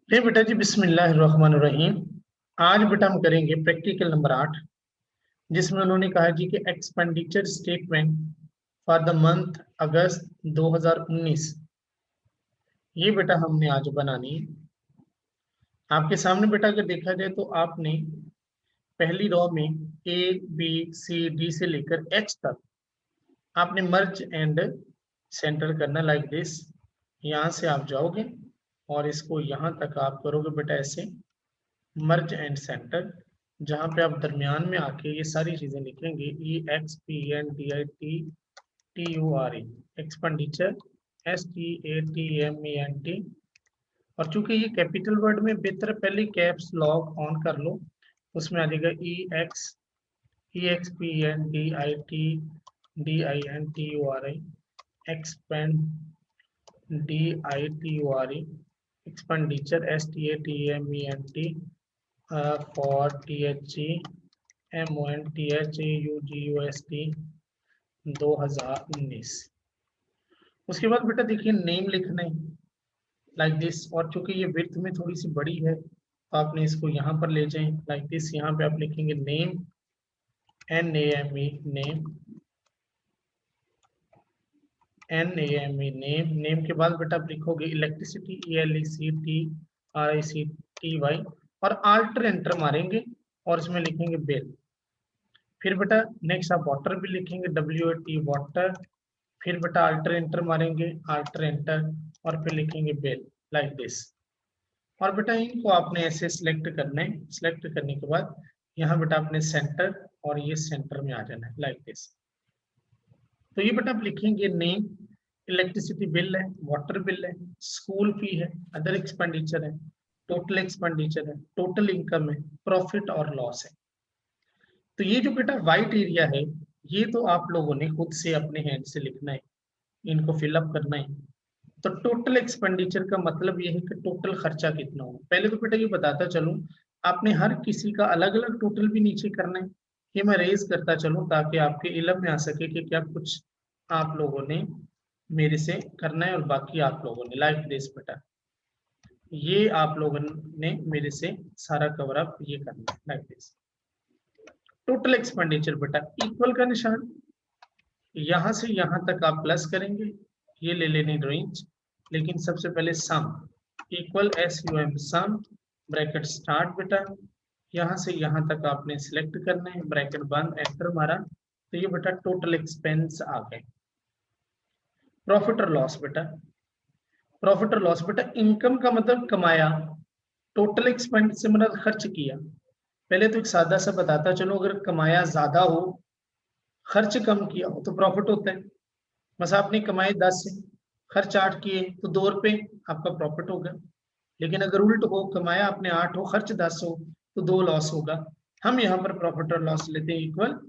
फिर बेटा जी बिस्मिल्लाहिर्रहमानिर्रहीम। आज बेटा हम करेंगे प्रैक्टिकल नंबर 8, जिसमें उन्होंने कहा जी कि expenditure statement for the month August 2019। ये बेटा हमने आज बनानी है। आपके सामने बेटा अगर देखा जाए तो आपने पहली रो में ए बी सी डी से लेकर एच तक आपने मर्ज एंड सेंटर करना लाइक दिस। यहाँ से आप जाओगे और इसको यहाँ तक आप करोगे बेटा ऐसे मर्ज एंड सेंटर, जहां पे आप दरमियान में आके ये सारी चीजें लिखेंगे E X P N D I T T U R E expenditure S T A T M E N T. और चूंकि ये कैपिटल वर्ड में बेहतर है पहले कैप्स लॉक ऑन कर लो, उसमें आ जाएगा E X P N D I N T U R I expend D I T U R E expenditure S T A T M E N T for THEMONTHAUGUST 2019। उसके बाद बेटा देखिए name लिखना है लाइक दिस। और चूंकि ये width में थोड़ी सी बड़ी है तो आपने इसको यहाँ पर ले जाएं लाइक दिस। यहाँ पे आप लिखेंगे नेम NAME नेम नेम के बाद बेटा आप लिखोगे इलेक्ट्रिसिटी ELECTRICTY और आल्टर एंटर मारेंगे और इसमें लिखेंगे बिल। फिर बेटा नेक्स्ट आप वाटर भी लिखेंगे WAT वाटर। फिर बेटा अल्टर एंटर मारेंगे अल्टर एंटर और फिर लिखेंगे बिल लाइक दिस। और बेटा इनको आपने ऐसे सिलेक्ट करना है। सिलेक्ट करने के बाद यहाँ बेटा आपने सेंटर और ये सेंटर में आ जाना है लाइक दिस। तो ये बेटा आप लिखेंगे नेम, इलेक्ट्रिसिटी बिल है, वाटर बिल है, स्कूल फी है, अदर एक्सपेंडिचर है, टोटल एक्सपेंडिचर है, टोटल इनकम है, प्रॉफिट और लॉस है। तो ये जो बेटा व्हाइट एरिया है ये तो आप लोगों ने खुद से अपने हैंड से लिखना है, इनको फिलअप करना है। तो टोटल एक्सपेंडिचर का मतलब ये है कि टोटल खर्चा कितना हो। पहले तो बेटा ये बताता चलूं, आपने हर किसी का अलग अलग टोटल भी नीचे करना है। ये मैं रेज करता चलूं ताकि आपके इल्म में आ सके कि क्या कुछ आप लोगों ने मेरे से करना है और बाकी आप लोगों ने लाइक दिस बेटा। ये आप लोगों ने मेरे से सारा कवर अप ये करना है लाइक दिस। टोटल एक्सपेंडिचर बेटा इक्वल का निशान, यहां से यहां तक आप प्लस करेंगे, ये ले लेनी रेंज, लेकिन सबसे पहले सम इक्वल SUM सम ब्रैकेट स्टार्ट बेटा। यहां से यहां तक आपने सिलेक्ट करना है, ब्रैकेट बंद एंटर मारा तो ये बेटा टोटल एक्सपेंस आ गए। प्रॉफिट और लॉस बेटा, प्रॉफिट और लॉस बेटा इनकम का मतलब कमाया, टोटल एक्सपेंस से मतलब खर्च किया। पहले तो एक सादा सा बताता चलो, अगर कमाया ज्यादा हो खर्च कम किया हो तो प्रॉफिट होता है। बस आपने कमाए 10 से खर्च 8 किए तो 2 रुपए आपका प्रॉफिट होगा। लेकिन अगर उल्ट हो, कमाया आपने 8 हो खर्च 10 हो तो 2 लॉस होगा। हम यहाँ पर प्रॉफिट और लॉस लेते हैं इक्वल,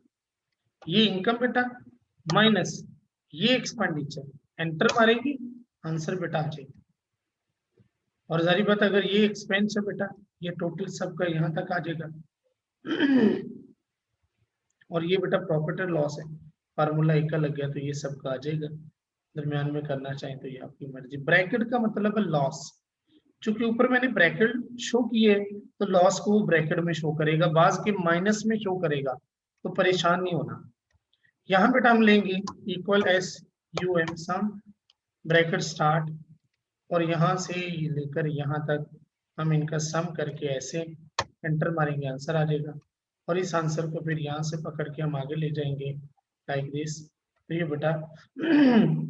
ये इनकम बेटा माइनस ये एक्सपेंडिचर, एंटर मारेंगे आंसर बेटा आ जाएगा। और जारी बात अगर ये एक्सपेंस है बेटा ये टोटल सबका यहाँ तक आ जाएगा। और ये बेटा प्रॉफिट और लॉस है, फार्मूला एक का लग गया तो ये सबका आ जाएगा। दरमियान में करना चाहें तो ये आपकी मर्जी। ब्रैकेट का मतलब है लॉस, चूंकि ऊपर मैंने ब्रैकेट शो किए तो लॉस को वो ब्रैकेट में शो करेगा, बाज के माइनस में शो करेगा, तो परेशान नहीं होना। यहाँ बेटा हम लेंगे इक्वल SUM सम ब्रैकेट स्टार्ट और यहाँ से लेकर यहाँ तक हम इनका सम करके ऐसे एंटर मारेंगे आंसर आ जाएगा। और इस आंसर को फिर यहाँ से पकड़ के हम आगे ले जाएंगे लाइक दिस। तो ये बेटा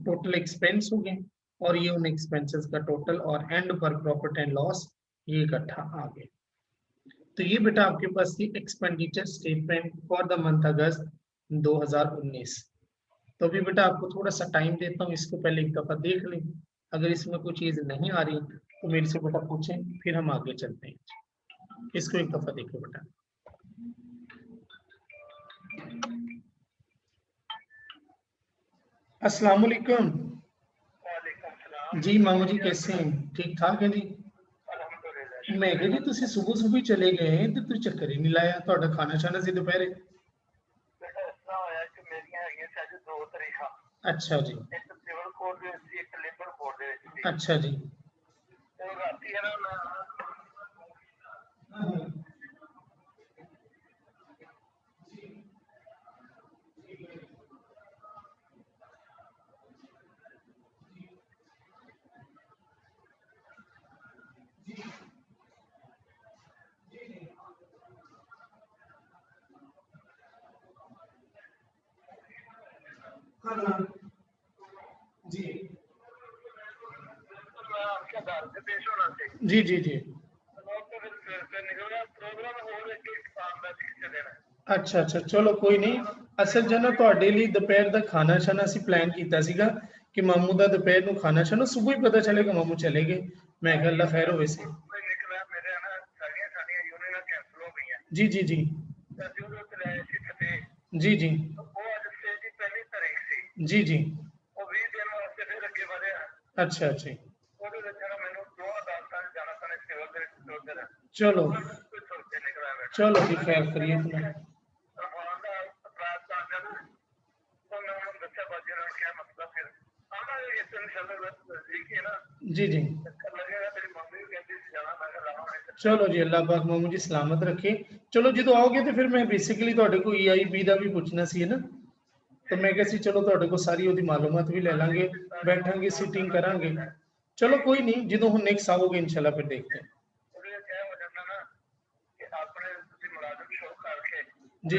टोटल एक्सपेंस हो गए और ये उन एक्सपेंसेस का टोटल और एंड पर प्रॉफिट एंड लॉस ये इकट्ठा आ गए। तो ये बेटा आपके पास थी expenditure statement for the month August 2019। तो अभी बेटा आपको थोड़ा सा टाइम देता हूँ, इसको पहले एक दफा देख लें। अगर इसमें कोई चीज नहीं आ रही तो मेरे से बेटा पूछें, फिर हम आगे चलते हैं। इसको एक दफा देखो बेटा। अस्सलाम वालेकुम जी मामू जी, कैसे हैं? ठीक ठाक है जी। मैं कहा जी तुसी सुबह सुबह चले गए हैं तो तू चक्कर ही नहीं लाया, ਤੁਹਾਡਾ खाना छाना सी दोपहरे। अच्छा जी, अच्छा जी, जी जी जी जी अच्छा अच्छा चलो कोई नहीं। असल च ना ਤੁਹਾਡੇ ਲਈ ਦੁਪਹਿਰ ਦਾ ਖਾਣਾ ਛਾਣਾ ਅਸੀਂ ਪਲਾਨ ਕੀਤਾ ਸੀਗਾ ਕਿ ਮਾਮੂ ਦਾ ਦੁਪਹਿਰ ਨੂੰ ਖਾਣਾ ਛਾਣਾ ਸੁਬਹ ਹੀ ਪਤਾ ਚੱਲੇਗਾ ਮਾਮੂ ਚਲੇ ਗਏ। ਮੈਂ ਕਿਹਾ ਅੱਲਾ ਖੈਰ ਹੋਵੇ ਸੀ। जी जी जी जी जी जी जी अच्छा अच्छा चलो चलो जी खैर करिए अपना। जी जी चलो जी अल्लाह पाक मामू जी सलामत रखे। चलो जो आओगे तो फिर मैं बेसिकली ਤੁਹਾਡੇ को EIB ਦਾ ਵੀ ਪੁੱਛਣਾ ਸੀ ਨਾ तो मैं ਕਿਹਾ ਸੀ ਚਲੋ ਤੁਹਾਡੇ ਕੋਲ ਸਾਰੀ ਉਹਦੀ ਮਾਲੂਮਾਤ ਵੀ ਲੈ ਲਾਂਗੇ बैठांगे सीटिंग करांगे। चलो कोई नहीं ਜਦੋਂ ਹੁਣ नेक्स्ट आओगे इंशाल्लाह फिर देखते हैं। जी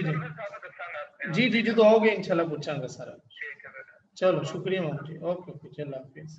जी जी जी जो आओगे इंशाल्लाह पूछांगा सारा। चलो शुक्रिया मामू जी ओके ओके चलो हाफिज।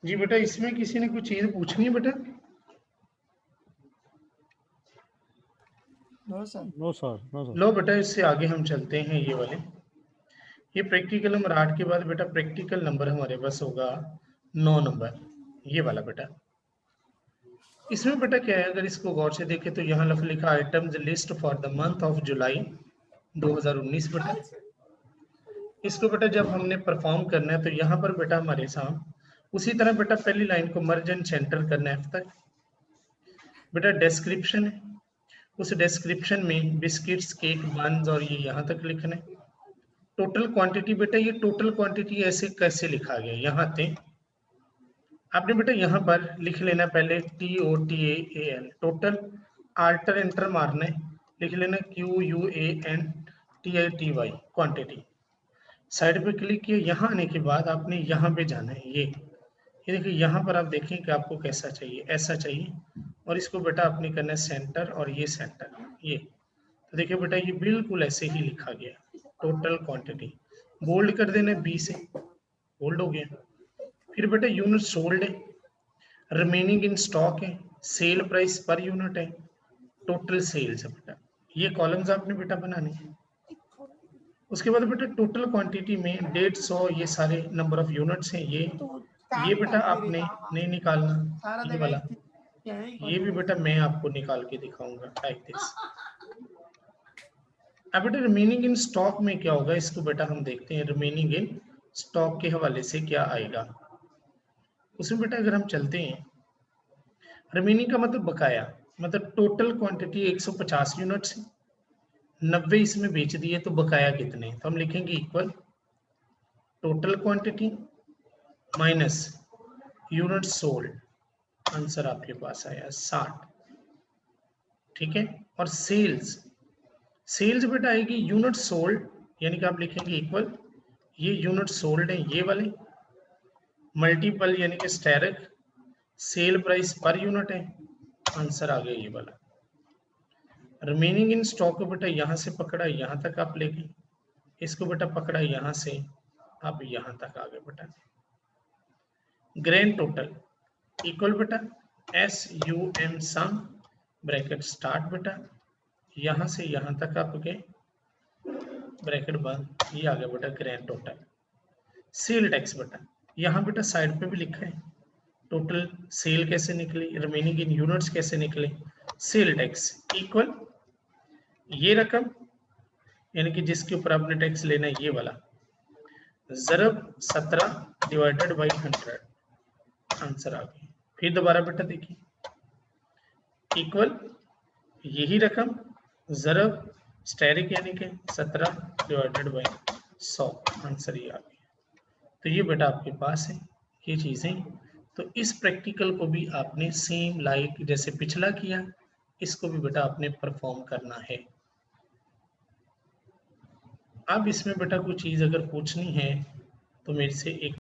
जी बेटा इसमें किसी ने कुछ चीज पूछनी है बेटा? No sir no sir no sir. लो बेटा इससे आगे हम चलते हैं। ये वाले ये प्रैक्टिकल नंबर 8 के बाद बेटा प्रैक्टिकल नंबर हमारे पास होगा 9 नंबर ये वाला बेटा। इसमें बेटा क्या है अगर इसको गौर से देखें तो यहाँ लिखा items list for the month of July 2019 बेटा। इसको बेटा जब हमने परफॉर्म करना है तो यहाँ पर बेटा हमारे साथ उसी तरह बेटा पहली लाइन को मर्ज एंड सेंटर करना है तक बेटा डिस्क्रिप्शन है उस डिस्क्रिप्शन में बिस्किट्स केक बंस और ये यहाँ तक लिखना है। टोटल क्वांटिटी बेटा ये टोटल क्वांटिटी ऐसे कैसे लिखा गया यहाँ पे आपने बेटा यहाँ पर लिख लेना पहले TOTAL टोटल आल्टर एंटर मारना है लिख लेना QUANTITY क्वांटिटी साइड पे क्लिक किया। यहाँ आने के बाद आपने यहाँ पे जाना है ये देखिए यहाँ पर आप देखें कि आपको कैसा चाहिए ऐसा चाहिए और इसको बेटा आपने करना है सेंटर और ये सेंटर ये तो देखिए बेटा ये बिल्कुल ऐसे ही लिखा गया टोटल क्वांटिटी बोल्ड कर देना 20 है बोल्ड हो गया। फिर बेटा यूनिट सोल्ड है रिमेनिंग इन स्टॉक है सेल प्राइस पर यूनिट है टोटल सेल्स है बेटा ये कॉलम्स आपने बेटा बनाने हैं। उसके बाद बेटा टोटल क्वांटिटी में 150 ये सारे नंबर ऑफ यूनिट्स हैं ये बेटा आपने नहीं निकालना ये वाला ये भी बेटा मैं आपको निकाल के दिखाऊंगा लाइक दिस। अब बेटा रिमेनिंग इन स्टॉक में क्या होगा इसको बेटा हम देखते हैं रिमेनिंग इन स्टॉक के हवाले से क्या आएगा। उसमें बेटा अगर हम चलते हैं रिमेनिंग का मतलब बकाया मतलब टोटल क्वांटिटी 150 यूनिट्स 90 इसमें बेच दिए तो बकाया कितने तो हम लिखेंगे equal total quantity minus unit sold answer आपके पास आया 60। ठीक है। और सेल्स, सेल्स बेटा आएगी यूनिट सोल्ड, यानी कि आप लिखेंगे इक्वल, ये यूनिट सोल्ड है ये वाले, मल्टीपल यानी कि asterisk, sell price per unit है, आंसर आ गया ये वाला। रिमेनिंग इन स्टॉक को बेटा यहां से पकड़ा यहां तक आप लेके, इसको बेटा पकड़ा यहां से आप यहां तक आ गए बेटा। ग्रैंड टोटल इक्वल बेटा SUM सम ब्रैकेट स्टार्ट बेटा, यहां से यहां तक आप गए ब्रैकेट बंद, ये आ गया बेटा ग्रैंड टोटल। सेल टैक्स बेटा यहाँ बेटा साइड पे भी लिखा है, टोटल सेल कैसे निकली, रिमेनिंग इन यूनिट्स कैसे निकले, सेल टैक्स इक्वल ये रकम, यानी कि जिसके ऊपर आपने टैक्स लेना है ये वाला, ज़रब 17 डिवाइडेड बाई 100, आंसर आ गया। फिर दोबारा बेटा देखिए, इक्वल यही रकम ज़रब स्टेरिक यानी कि 17 डिवाइडेड बाई 100, आंसर ये आ गया। तो ये बेटा आपके पास है ये चीज़ें। तो इस प्रैक्टिकल को भी आपने सेम लाइक जैसे पिछला किया, इसको भी बेटा आपने परफॉर्म करना है। अब इसमें बेटा कोई चीज़ अगर पूछनी है तो मेरे से एक